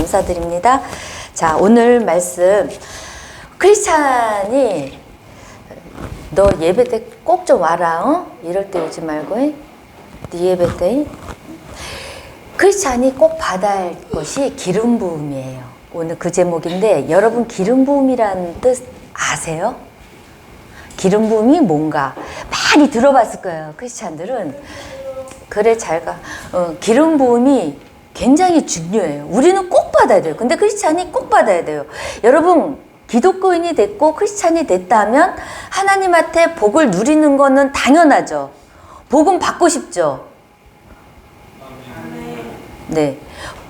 감사드립니다. 자, 오늘 말씀 크리스찬이 너 예배 때 꼭 좀 와라. 어? 이럴 때 오지 말고 네 예배 때 크리스찬이 꼭 받아야 할 것이 기름 부음이에요. 오늘 그 제목인데 여러분 기름 부음이라는 뜻 아세요? 기름 부음이 뭔가 많이 들어봤을 거예요. 크리스찬들은. 그래 잘 가. 기름 부음이 굉장히 중요해요. 우리는 꼭 받아야 돼요. 근데 크리스찬이 꼭 받아야 돼요. 여러분 기독교인이 됐고 크리스찬이 됐다면 하나님한테 복을 누리는 거는 당연하죠. 복은 받고 싶죠. 네.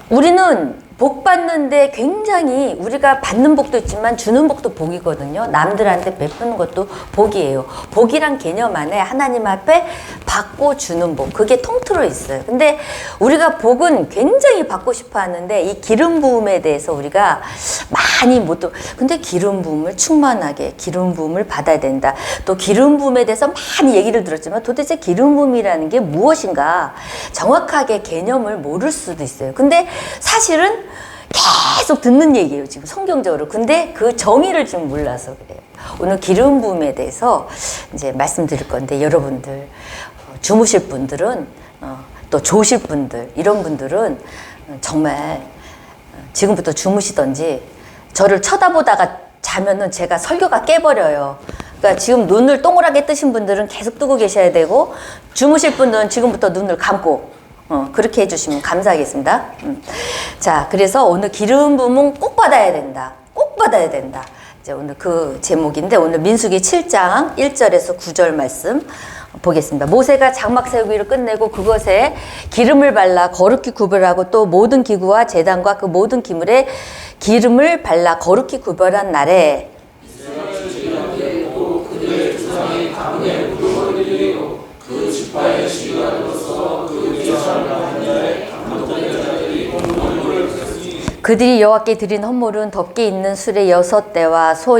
우리는 복 받는데 굉장히 우리가 받는 복도 있지만 주는 복도 복이거든요. 남들한테 베푸는 것도 복이에요. 복이란 개념 안에 하나님 앞에 받고 주는 복. 그게 통틀어 있어요. 근데 우리가 복은 굉장히 받고 싶어 하는데 이 기름 부음에 대해서 우리가 많이 못, 근데 기름 부음을 충만하게 기름 부음을 받아야 된다. 또 기름 부음에 대해서 많이 얘기를 들었지만 도대체 기름 부음이라는 게 무엇인가 정확하게 개념을 모를 수도 있어요. 근데 사실은 계속 듣는 얘기예요, 지금 성경적으로. 근데 그 정의를 지금 몰라서 그래요. 오늘 기름 부음에 대해서 이제 말씀드릴 건데 여러분들 주무실 분들은 또 조실 분들 이런 분들은 정말 지금부터 주무시던지 저를 쳐다보다가 자면은 제가 설교가 깨버려요. 그러니까 지금 눈을 동그랗게 뜨신 분들은 계속 뜨고 계셔야 되고 주무실 분들은 지금부터 눈을 감고 그렇게 해주시면 감사하겠습니다. 자, 그래서 오늘 기름 부음은 꼭 받아야 된다. 꼭 받아야 된다. 이제 오늘 그 제목인데 오늘 민수기 7장 1절에서 9절 말씀 보겠습니다. 모세가 장막 세우기를 끝내고 그것에 기름을 발라 거룩히 구별하고 또 모든 기구와 제단과 그 모든 기물에 기름을 발라 거룩히 구별한 날에 그들이 여호와께 드린 헌물은 덮개 있는 수레 6대와 소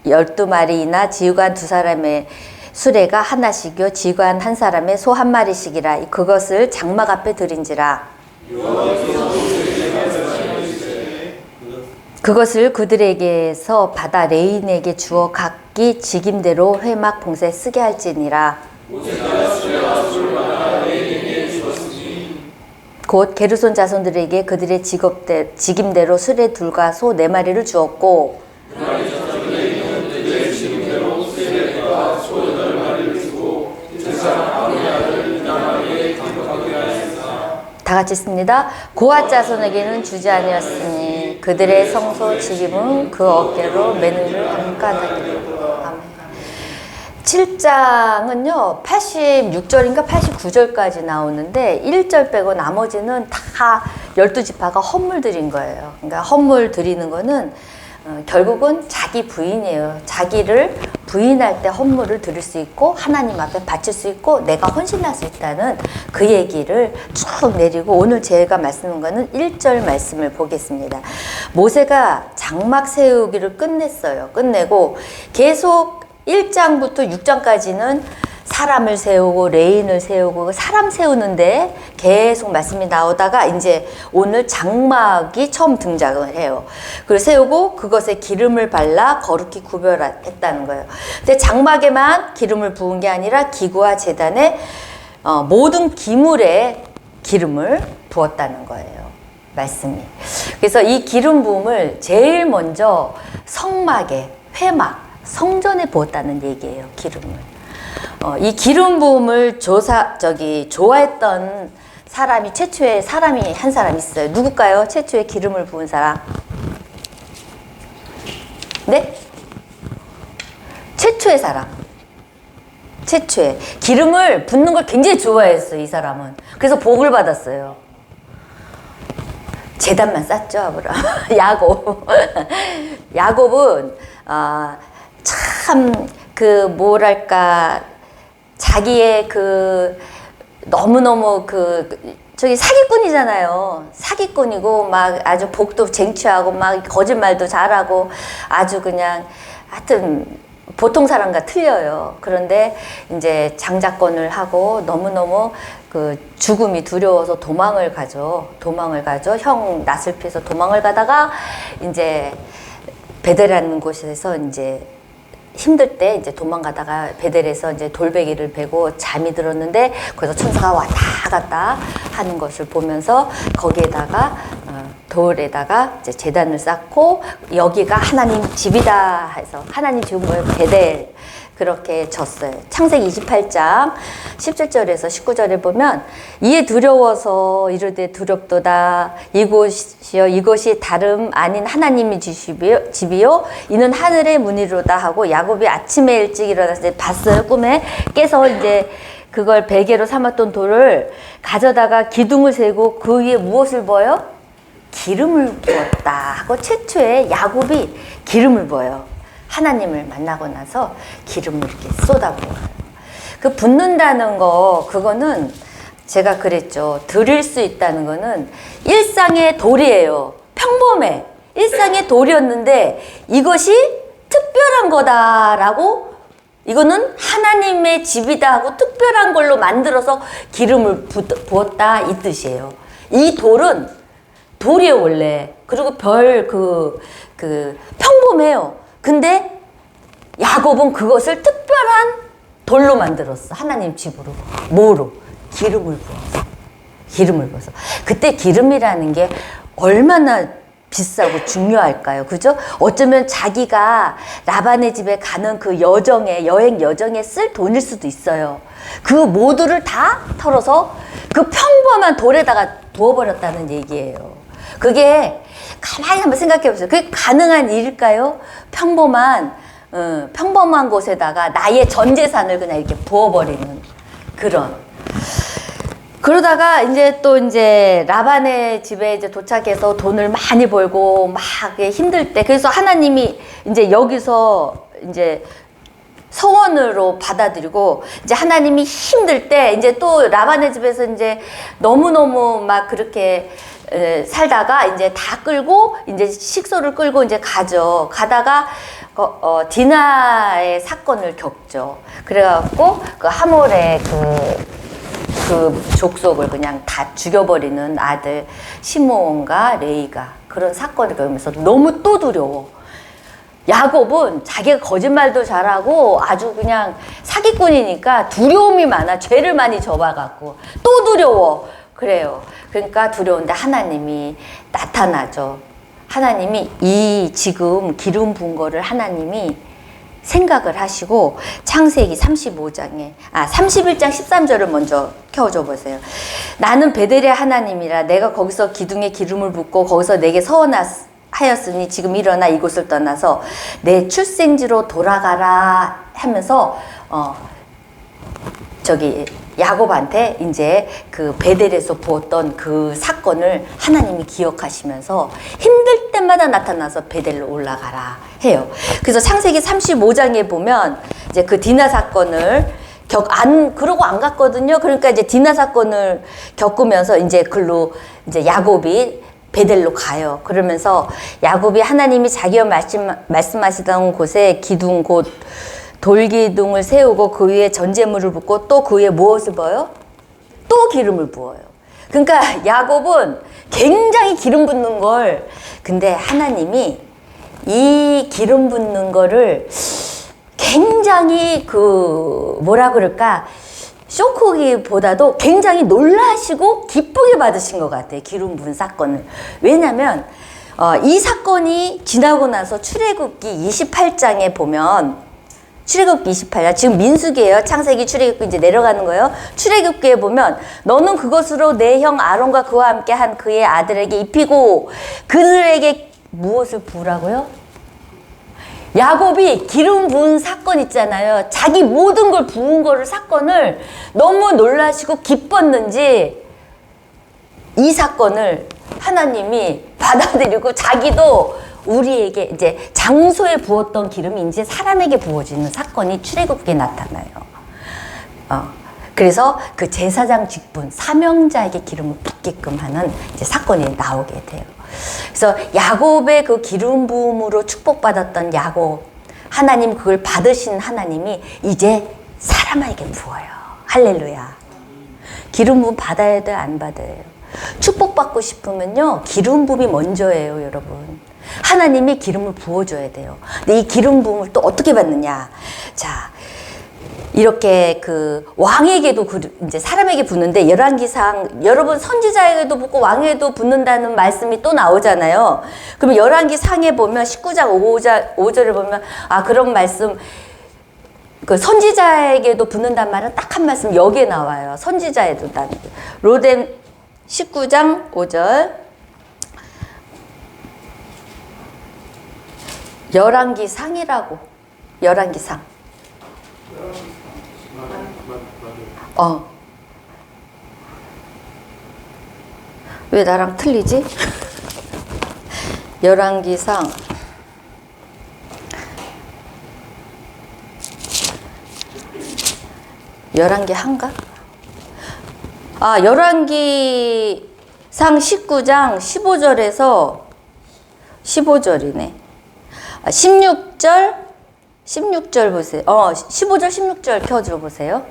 12마리이나 지휘관 2사람의 수레가 하나씩이요 지휘관 1사람의 소 1마리씩이라 그것을 장막 앞에 드린지라. 그것을 그들에게서 받아 레인에게 주어 각기 직임대로 회막 봉사에 쓰게 할지니라. 곧 게르손 자손들에게 그들의 직임대로 수레 2과 소 4마리를 주었고 다 같이 씁니다. 고핫 자손에게는 주지 아니었으니 그들의 성소 직임은 그 어깨로 매느를 한가닥이로. 7장은요 86절인가 89절까지 나오는데 1절 빼고 나머지는 다 12지파가 헌물 드린 거예요. 그러니까 헌물 드리는 거는 결국은 자기 부인이에요. 자기를 부인할 때 헌물을 드릴 수 있고 하나님 앞에 바칠 수 있고 내가 헌신할 수 있다는 그 얘기를 쭉 내리고 오늘 제가 말씀한 거는 1절 말씀을 보겠습니다. 모세가 장막 세우기를 끝냈어요. 끝내고 계속 1장부터 6장까지는 사람을 세우고 레인을 세우고 사람 세우는데 계속 말씀이 나오다가 이제 오늘 장막이 처음 등장을 해요. 그걸 세우고 그것에 기름을 발라 거룩히 구별했다는 거예요. 근데 장막에만 기름을 부은 게 아니라 기구와 제단에 모든 기물에 기름을 부었다는 거예요. 말씀이. 그래서 이 기름 부음을 제일 먼저 성막에 회막 성전에 부었다는 얘기예요. 기름을. 이 기름 부음을 좋아했던 사람이 최초의 사람이 한 사람 있어요. 누굴까요? 최초의 기름을 부은 사람. 네? 최초의 사람. 최초의 기름을 붓는 걸 굉장히 좋아했어요. 이 사람은. 그래서 복을 받았어요. 제단만 쌌죠, 아브라함. 야곱. 야곱은 참 뭐랄까 자기의 너무너무 저기 사기꾼이잖아요. 사기꾼이고 막 아주 복도 쟁취하고 막 거짓말도 잘하고 아주 그냥 하여튼 보통 사람과 틀려요. 그런데 이제 장자권을 하고 너무너무 그 죽음이 두려워서 도망을 가죠. 형 낯을 피해서 도망을 가다가 이제 베델이라는 곳에서 이제 힘들 때 이제 도망가다가 베델에서 이제 돌베개를 베고 잠이 들었는데 거기서 천사가 왔다 갔다 하는 것을 보면서 거기에다가 돌에다가 이제 제단을 쌓고 여기가 하나님 집이다 해서 하나님 집은 뭐예요? 베델. 그렇게 졌어요. 창세기 28장 17절에서 19절에 보면 이에 두려워서 이르되 두렵도다 이곳이여 이것이 다름 아닌 하나님의 집이요 이는 하늘의 문이로다 하고 야곱이 아침에 일찍 일어나서 이제 봤어요. 꿈에 깨서 이제 그걸 베개로 삼았던 돌을 가져다가 기둥을 세고 그 위에 무엇을 부어요? 기름을 부었다 하고 최초에 야곱이 기름을 부어요. 하나님을 만나고 나서 기름을 이렇게 쏟아부어요. 그 붓는다는 거, 그거는 제가 그랬죠. 드릴 수 있다는 거는 일상의 돌이에요. 평범해. 일상의 돌이었는데 이것이 특별한 거다라고 이거는 하나님의 집이다 하고 특별한 걸로 만들어서 기름을 부었다 이 뜻이에요. 이 돌은 돌이에요, 원래. 그리고 평범해요. 근데 야곱은 그것을 특별한 돌로 만들었어. 하나님 집으로. 뭐로? 기름을 부어서. 그때 기름이라는 게 얼마나 비싸고 중요할까요? 그죠? 어쩌면 자기가 라반의 집에 가는 그 여행 여정에 쓸 돈일 수도 있어요. 그 모두를 다 털어서 그 평범한 돌에다가 부어버렸다는 얘기예요. 그게 가만히 한번 생각해 보세요. 그게 가능한 일일까요? 평범한 곳에다가 나의 전 재산을 그냥 이렇게 부어버리는 그런. 그러다가 이제 라반의 집에 이제 도착해서 돈을 많이 벌고 막 힘들 때, 그래서 하나님이 이제 여기서 이제 서원으로 받아들이고, 이제 하나님이 힘들 때 이제 또 라반의 집에서 이제 너무너무 막 그렇게 살다가 이제 다 끌고 이제 식소를 끌고 이제 가다가 디나의 사건을 겪죠. 그래갖고 그 하몰의 그 족속을 그냥 다 죽여버리는 아들 시므온과 레이가 그런 사건을 겪으면서 너무 또 두려워. 야곱은 자기가 거짓말도 잘하고 아주 그냥 사기꾼이니까 두려움이 많아. 죄를 많이 접어갖고 또 두려워. 그래요. 그러니까 두려운데 하나님이 나타나죠. 하나님이 이 지금 기름 부은 거를 하나님이 생각을 하시고 창세기 31장 13절을 먼저 켜줘 보세요. 나는 베델의 하나님이라 내가 거기서 기둥에 기름을 붓고 거기서 내게 서원하였으니 지금 일어나 이곳을 떠나서 내 출생지로 돌아가라 하면서 야곱한테 이제 그 베델에서 부었던 그 사건을 하나님이 기억하시면서 힘들 때마다 나타나서 베델로 올라가라 해요. 그래서 창세기 35장에 보면 이제 그 디나 사건을 그러고 안 갔거든요. 그러니까 이제 디나 사건을 겪으면서 이제 이제 야곱이 베델로 가요. 그러면서 야곱이 하나님이 자기와 말씀하시던 곳에 기둥 곧 돌기둥을 세우고 그 위에 전제물을 붓고 또 그 위에 무엇을 부어요? 또 기름을 부어요. 그러니까 야곱은 굉장히 기름 붓는 걸, 근데 하나님이 이 기름 붓는 거를 굉장히 쇼크기보다도 굉장히 놀라시고 기쁘게 받으신 것 같아요. 기름 부은 사건을. 왜냐면 이 사건이 지나고 나서 출애굽기 28장에 보면 출애굽기 28장, 지금 민수기예요. 창세기, 출애굽기 이제 내려가는 거예요. 출애굽기에 보면 너는 그것으로 내 형 아론과 그와 함께 한 그의 아들에게 입히고 그들에게 무엇을 부으라고요? 야곱이 기름 부은 사건 있잖아요. 자기 모든 걸 부은 거를 사건을 너무 놀라시고 기뻤는지 이 사건을 하나님이 받아들이고 자기도 우리에게 이제 장소에 부었던 기름이 이제 사람에게 부어지는 사건이 출애굽기에 나타나요. 그래서 그 제사장 직분 사명자에게 기름을 붓게끔 하는 이제 사건이 나오게 돼요. 그래서 야곱의 그 기름 부음으로 축복받았던 야곱, 하나님 그걸 받으신 하나님이 이제 사람에게 부어요. 할렐루야. 기름 부음 받아야 돼, 안 받아요? 축복받고 싶으면요, 기름 부음이 먼저예요, 여러분. 하나님이 기름을 부어줘야 돼요. 근데 이 기름 부음을 또 어떻게 받느냐? 자, 이렇게 그 왕에게도 이제 사람에게 붓는데 열왕기상 여러분 선지자에게도 붓고 왕에게도 붓는다는 말씀이 또 나오잖아요. 그러면 열왕기상에 보면 19장 5절에 보면 아 그런 말씀 그 선지자에게도 붓는다는 말은 딱 한 말씀 여기에 나와요. 선지자에도 로뎀 19장 5절 열왕기상이라고 열왕기상 왜 나랑 틀리지? 열왕기상 열왕기 한가? 아, 열왕기상 19장 15절에서 15절이네. 16절 보세요. 15절 16절 켜줘 보세요.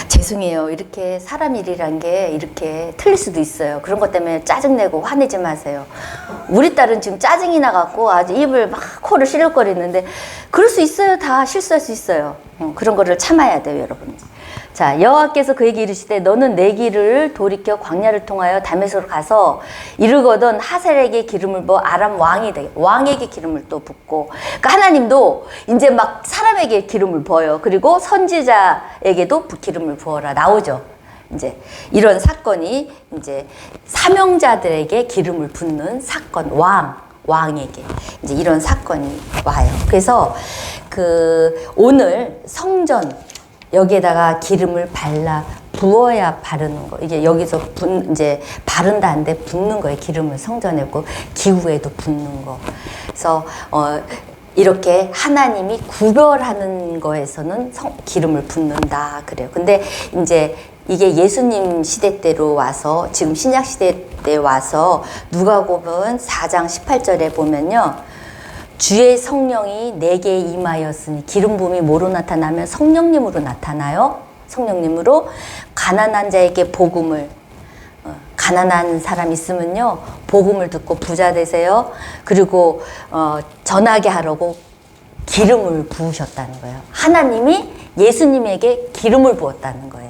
죄송해요. 이렇게 사람 일이란 게 이렇게 틀릴 수도 있어요. 그런 것 때문에 짜증내고 화내지 마세요. 우리 딸은 지금 짜증이 나갖고 아주 입을 막 코를 시렵거리는데 그럴 수 있어요. 다 실수할 수 있어요. 그런 거를 참아야 돼요, 여러분. 자, 여호와께서 그에게 이르시되 너는 내 길을 돌이켜 광야를 통하여 다메섹으로 가서 이르거든 하셀에게 기름을 부어 아람 왕이 되게 왕에게 기름을 또 붓고 그러니까 하나님도 이제 막 사람에게 기름을 부어요. 그리고 선지자에게도 기름을 부어라 나오죠. 이제 이런 사건이 이제 사명자들에게 기름을 붓는 사건 왕에게 이제 이런 사건이 와요. 그래서 그 오늘 성전 여기에다가 기름을 발라 부어야 바르는 거. 이게 여기서 이제 바른다는데 붓는 거예요. 기름을 성전했고 기후에도 붓는 거. 그래서 이렇게 하나님이 구별하는 거에서는 기름을 붓는다 그래요. 근데 이제 이게 예수님 시대 때로 와서 지금 신약 시대 때 와서 누가복음 4장 18절에 보면요. 주의 성령이 내게 임하였으니 기름 부음이 뭐로 나타나면 성령님으로 나타나요. 성령님으로 가난한 자에게 복음을 가난한 사람 있으면요 복음을 듣고 부자 되세요. 그리고 전하게 하라고 기름을 부으셨다는 거예요. 하나님이 예수님에게 기름을 부었다는 거예요.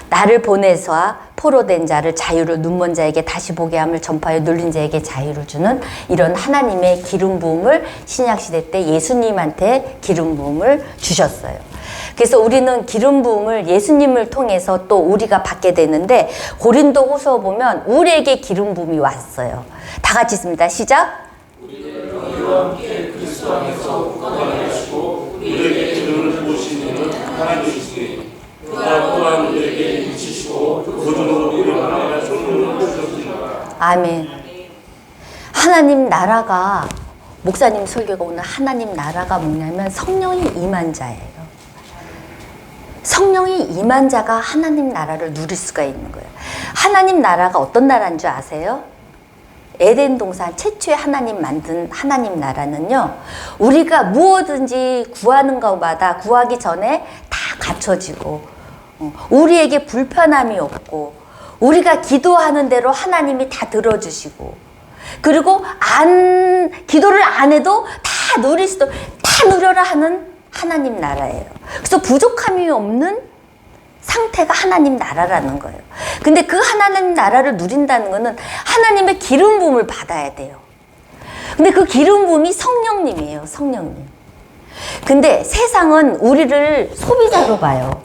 나를 보내서 포로된 자를 자유를 눈먼 자에게 다시 보게 함을 전파하여 눌린 자에게 자유를 주는 이런 하나님의 기름 부음을 신약시대 때 예수님한테 기름 부음을 주셨어요. 그래서 우리는 기름 부음을 예수님을 통해서 또 우리가 받게 되는데 고린도후서 보면 우리에게 기름 부음이 왔어요. 다 같이 있습니다. 시작. 우리와 함께 그리스도 안에서 굳건하게 하시고 우리에게 기름을 부으시는 하나님이시니 그가 또한 우리에게 미치시고 구원으로 일어나야 성령을 주셨습니다. 아멘. 하나님 나라가 목사님 설교가 오늘 하나님 나라가 뭐냐면 성령이 임한 자예요. 성령이 임한 자가 하나님 나라를 누릴 수가 있는 거예요. 하나님 나라가 어떤 나라인 줄 아세요? 에덴 동산 최초에 하나님 만든 하나님 나라는요. 우리가 무엇든지 구하는 것마다 구하기 전에 다 갖춰지고 우리에게 불편함이 없고 우리가 기도하는 대로 하나님이 다 들어주시고 그리고 기도를 안 해도 다 누려라 하는 하나님 나라예요. 그래서 부족함이 없는 상태가 하나님 나라라는 거예요. 근데 그 하나님 나라를 누린다는 거는 하나님의 기름 부음을 받아야 돼요. 근데 그 기름 부음이 성령님이에요. 성령님. 근데 세상은 우리를 소비자로 봐요.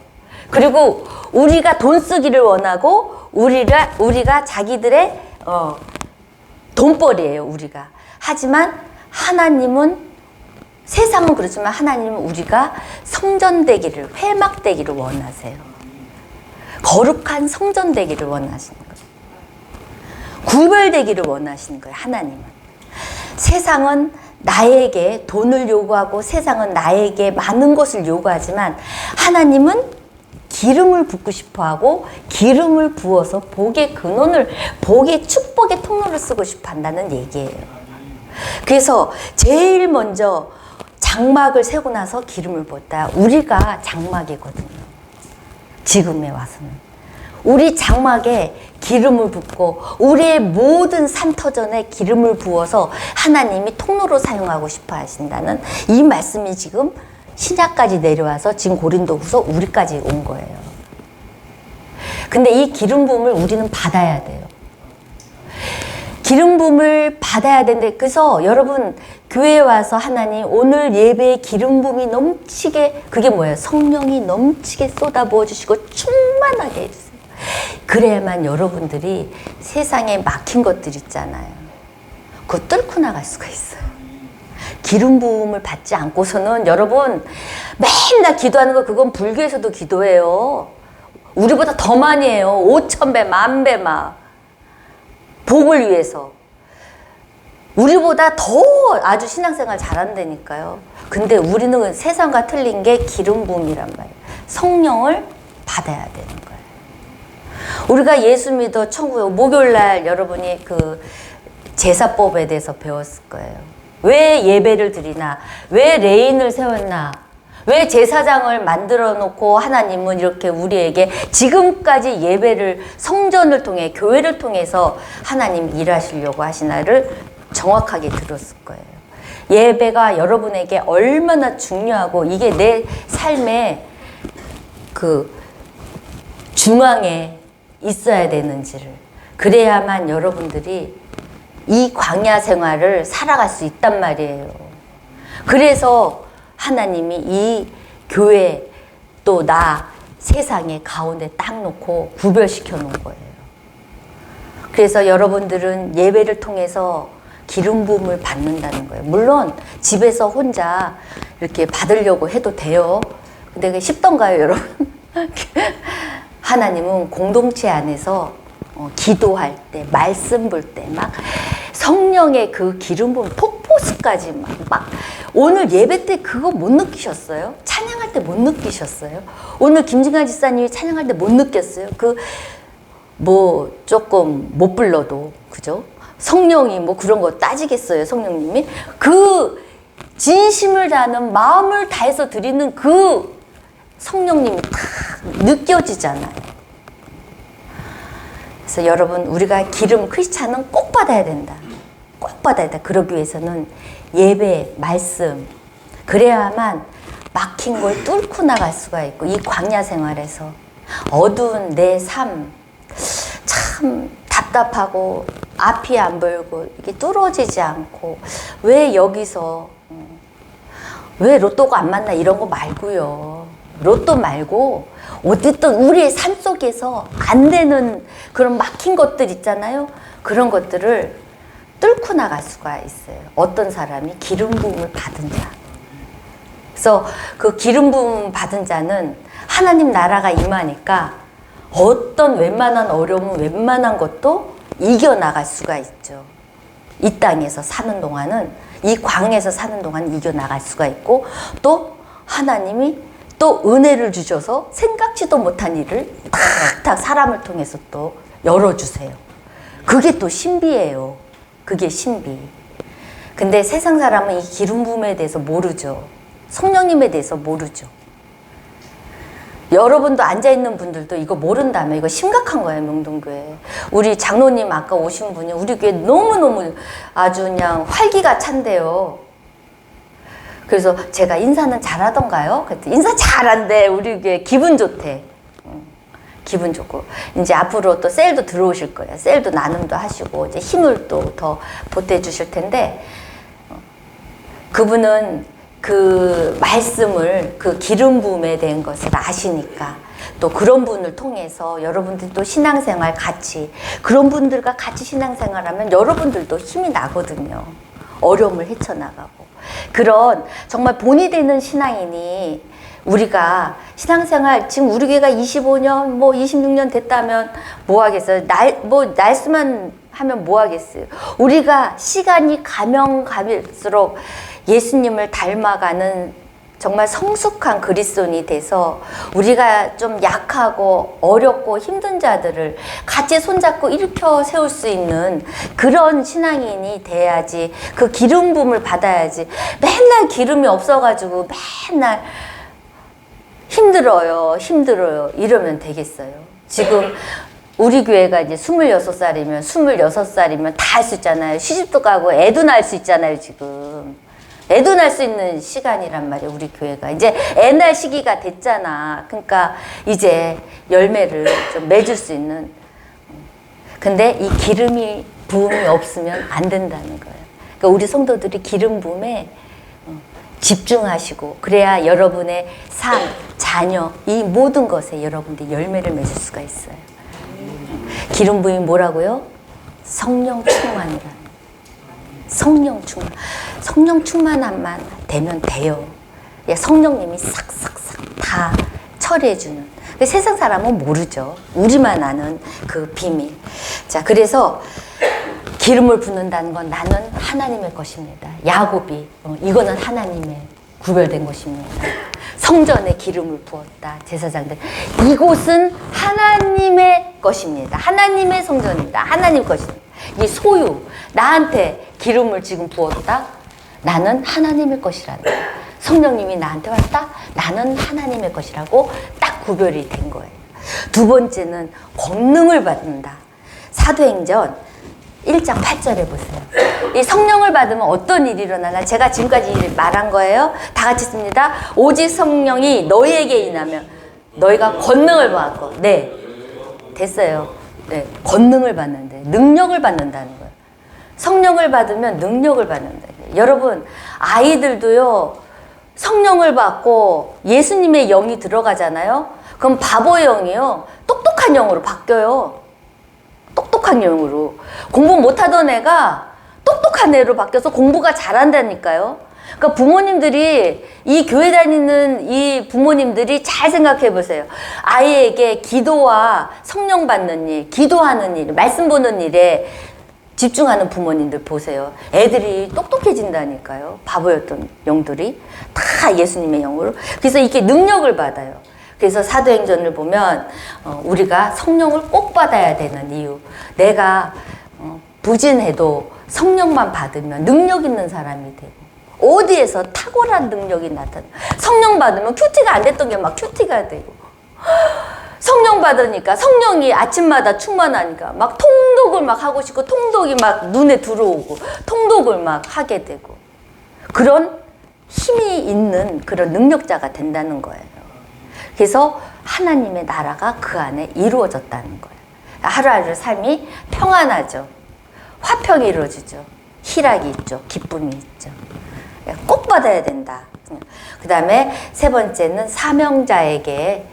그리고 우리가 돈 쓰기를 원하고 우리가 자기들의 돈벌이에요. 우리가. 하지만 하나님은 세상은 그렇지만 하나님은 우리가 성전되기를 회막되기를 원하세요. 거룩한 성전되기를 원하시는 거예요. 구별되기를 원하시는 거예요. 하나님은. 세상은 나에게 돈을 요구하고 세상은 나에게 많은 것을 요구하지만 하나님은 기름을 붓고 싶어하고 기름을 부어서 복의 근원을 복의 축복의 통로를 쓰고 싶어 한다는 얘기예요. 그래서 제일 먼저 장막을 세고 나서 기름을 부었다. 우리가 장막이거든요. 지금에 와서는 우리 장막에 기름을 붓고 우리의 모든 산터전에 기름을 부어서 하나님이 통로로 사용하고 싶어 하신다는 이 말씀이 지금 신약까지 내려와서 지금 고린도후서 우리까지 온 거예요. 근데 이 기름 부음을 우리는 받아야 돼요. 기름 부음을 받아야 되는데, 그래서 여러분 교회에 와서 하나님 오늘 예배에 기름 부음이 넘치게, 그게 뭐예요? 성령이 넘치게 쏟아부어 주시고 충만하게 해주세요. 그래야만 여러분들이 세상에 막힌 것들 있잖아요. 그거 뚫고 나갈 수가 있어요. 기름 부음을 받지 않고서는 여러분 맨날 기도하는 거, 그건 불교에서도 기도해요. 우리보다 더 많이 해요. 5,000배, 10,000배 막. 복을 위해서. 우리보다 더 아주 신앙생활 잘한다니까요. 근데 우리는 세상과 틀린 게 기름 부음이란 말이에요. 성령을 받아야 되는 거예요. 우리가 예수 믿어 천국에 목요일날 여러분이 그 제사법에 대해서 배웠을 거예요. 왜 예배를 드리나? 왜 레인을 세웠나? 왜 제사장을 만들어 놓고 하나님은 이렇게 우리에게 지금까지 예배를 성전을 통해 교회를 통해서 하나님 일하시려고 하시나를 정확하게 들었을 거예요. 예배가 여러분에게 얼마나 중요하고 이게 내 삶의 그 중앙에 있어야 되는지를, 그래야만 여러분들이 이 광야 생활을 살아갈 수 있단 말이에요. 그래서 하나님이 이 교회 또 나 세상의 가운데 딱 놓고 구별시켜 놓은 거예요. 그래서 여러분들은 예배를 통해서 기름 부음을 받는다는 거예요. 물론 집에서 혼자 이렇게 받으려고 해도 돼요. 근데 그게 쉽던가요, 여러분? 하나님은 공동체 안에서 기도할 때, 말씀 볼 때 막 성령의 그 기름 부음 폭포수까지 막 오늘 예배 때 그거 못 느끼셨어요? 찬양할 때 못 느끼셨어요? 오늘 김진관 지사님이 찬양할 때 못 느꼈어요? 그 뭐 조금 못 불러도, 그죠? 성령이 뭐 그런 거 따지겠어요, 성령님이? 그 진심을 다하는 마음을 다해서 드리는 그 성령님이 탁 느껴지잖아요. 그래서 여러분, 우리가 기름 크리스찬은 꼭 받아야 된다. 꼭 받아야 된다. 그러기 위해서는 예배, 말씀, 그래야만 막힌 걸 뚫고 나갈 수가 있고, 이 광야 생활에서 어두운 내 삶, 참 답답하고 앞이 안 보이고 이게 뚫어지지 않고, 왜 여기서 왜 로또가 안 맞나 이런 거 말고요. 로또 말고 어쨌든 우리의 삶 속에서 안 되는 그런 막힌 것들 있잖아요. 그런 것들을 뚫고 나갈 수가 있어요. 어떤 사람이 기름 부음을 받은 자. 그래서 그 기름 부음 받은 자는 하나님 나라가 임하니까 어떤 웬만한 어려움은 웬만한 것도 이겨나갈 수가 있죠. 이 땅에서 사는 동안은, 이 광에서 사는 동안 이겨나갈 수가 있고, 또 하나님이 또 은혜를 주셔서 생각지도 못한 일을 탁탁 사람을 통해서 또 열어주세요. 그게 또 신비예요. 그게 신비. 근데 세상 사람은 이 기름 부음에 대해서 모르죠. 성령님에 대해서 모르죠. 여러분도 앉아있는 분들도 이거 모른다면 이거 심각한 거예요, 명동교회. 우리 장로님 아까 오신 분이 우리 교회 너무너무 아주 그냥 활기가 찬대요. 그래서 제가 인사는 잘하던가요? 그랬더니 인사 잘한대. 우리 교회 기분 좋대. 기분 좋고. 이제 앞으로 또 셀도 들어오실 거예요. 셀도 나눔도 하시고 이제 힘을 또 더 보태주실 텐데, 그분은 그 말씀을, 그 기름 부음에 대한 것을 아시니까 또 그런 분을 통해서 여러분들이 또 신앙생활 같이, 그런 분들과 같이 신앙생활하면 여러분들도 힘이 나거든요. 어려움을 헤쳐나가고. 그런 정말 본이 되는 신앙인이, 우리가 신앙생활 지금 우리 교회가 25년 뭐 26년 됐다면 뭐 하겠어요? 날수만 하면 뭐 하겠어요? 우리가 시간이 가면 갈수록 예수님을 닮아가는 정말 성숙한 그리스도인이 돼서 우리가 좀 약하고 어렵고 힘든 자들을 같이 손잡고 일으켜 세울 수 있는 그런 신앙인이 돼야지. 그 기름 부음을 받아야지. 맨날 기름이 없어가지고 맨날 힘들어요. 이러면 되겠어요. 지금 우리 교회가 이제 26살이면 다 할 수 있잖아요. 시집도 가고 애도 낳을 수 있잖아요, 지금. 애도 낳을 수 있는 시간이란 말이에요, 우리 교회가. 이제 애 낳을 시기가 됐잖아. 그러니까 이제 열매를 좀 맺을 수 있는. 근데 이 기름이 부음이 없으면 안 된다는 거예요. 그러니까 우리 성도들이 기름 부음에 집중하시고 그래야 여러분의 삶, 자녀 이 모든 것에 여러분들이 열매를 맺을 수가 있어요. 기름 부음이 뭐라고요? 성령 충만이라는. 성령 충만. 성령 충만함만 되면 돼요. 성령님이 싹싹싹 다 처리해주는. 세상 사람은 모르죠. 우리만 아는 그 비밀. 자, 그래서 기름을 붓는다는 건 나는 하나님의 것입니다. 야곱이 이거는 하나님의 구별된 것입니다. 성전에 기름을 부었다. 제사장들. 이곳은 하나님의 것입니다. 하나님의 성전입니다. 하나님 것입니다. 이 소유. 나한테 기름을 지금 부었다. 나는 하나님의 것이란다. 성령님이 나한테 왔다. 나는 하나님의 것이라고 딱 구별이 된 거예요. 두 번째는 권능을 받는다. 사도행전 1장 8절에 보세요. 이 성령을 받으면 어떤 일이 일어나나? 제가 지금까지 말한 거예요. 다 같이 씁니다. 오직 성령이 너희에게 임하면 너희가 권능을 받고. 네, 됐어요. 네, 권능을 받는데 능력을 받는다는 거예요. 성령을 받으면 능력을 받는다. 여러분, 아이들도요, 성령을 받고 예수님의 영이 들어가잖아요. 그럼 바보의 영이요, 똑똑한 영으로 바뀌어요. 똑똑한 영으로. 공부 못하던 애가 똑똑한 애로 바뀌어서 공부가 잘한다니까요. 그러니까 부모님들이, 이 교회 다니는 이 부모님들이 잘 생각해 보세요. 아이에게 기도와 성령 받는 일, 기도하는 일, 말씀 보는 일에 집중하는 부모님들 보세요. 애들이 똑똑해진다니까요. 바보였던 영들이 다 예수님의 영으로. 그래서 이게 능력을 받아요. 그래서 사도행전을 보면 우리가 성령을 꼭 받아야 되는 이유. 내가 부진해도 성령만 받으면 능력 있는 사람이 되고, 어디에서 탁월한 능력이 나타나. 성령 받으면 큐티가 안 됐던 게 막 큐티가 되고, 성령 받으니까 성령이 아침마다 충만하니까 막 통독을 막 하고 싶고, 통독이 막 눈에 들어오고, 통독을 막 하게 되고, 그런 힘이 있는 그런 능력자가 된다는 거예요. 그래서 하나님의 나라가 그 안에 이루어졌다는 거예요. 하루하루 삶이 평안하죠. 화평이 이루어지죠. 희락이 있죠. 기쁨이 있죠. 꼭 받아야 된다. 그 다음에 세 번째는 사명자에게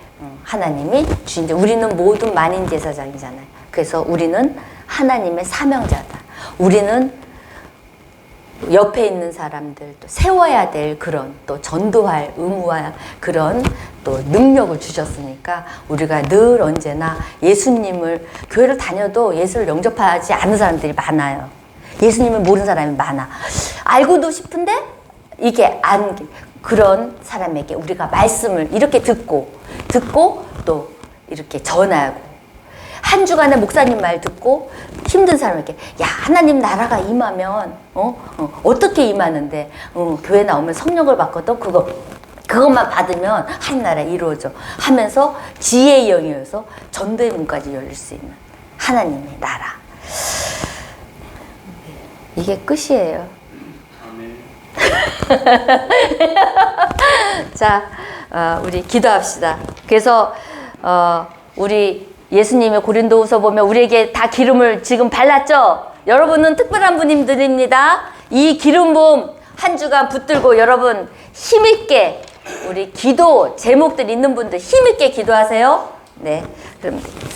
하나님이 주인데, 우리는 모든 만인 제사장이잖아요. 그래서 우리는 하나님의 사명자다. 우리는 옆에 있는 사람들 또 세워야 될 그런, 또 전도할 의무와 그런 또 능력을 주셨으니까 우리가 늘 언제나 예수님을, 교회를 다녀도 예수를 영접하지 않는 사람들이 많아요. 예수님을 모르는 사람이 많아. 알고도 싶은데 이게 그런 사람에게 우리가 말씀을 이렇게 듣고 또 이렇게 전하고, 한 주간에 목사님 말 듣고 힘든 사람에게, 야, 하나님 나라가 임하면 어떻게 임하는데, 교회 나오면 성령을 받거든. 그것만 받으면 하나님 나라 이루어져 하면서 지혜의 영이어서 전도의 문까지 열릴 수 있는 하나님의 나라. 이게 끝이에요. 자, 우리 기도합시다. 그래서 우리 예수님의 고린도후서 보면 우리에게 다 기름을 지금 발랐죠? 여러분은 특별한 분들입니다. 이 기름 부음 한 주간 붙들고 여러분 힘있게, 우리 기도 제목들 있는 분들 힘있게 기도하세요. 네, 그럼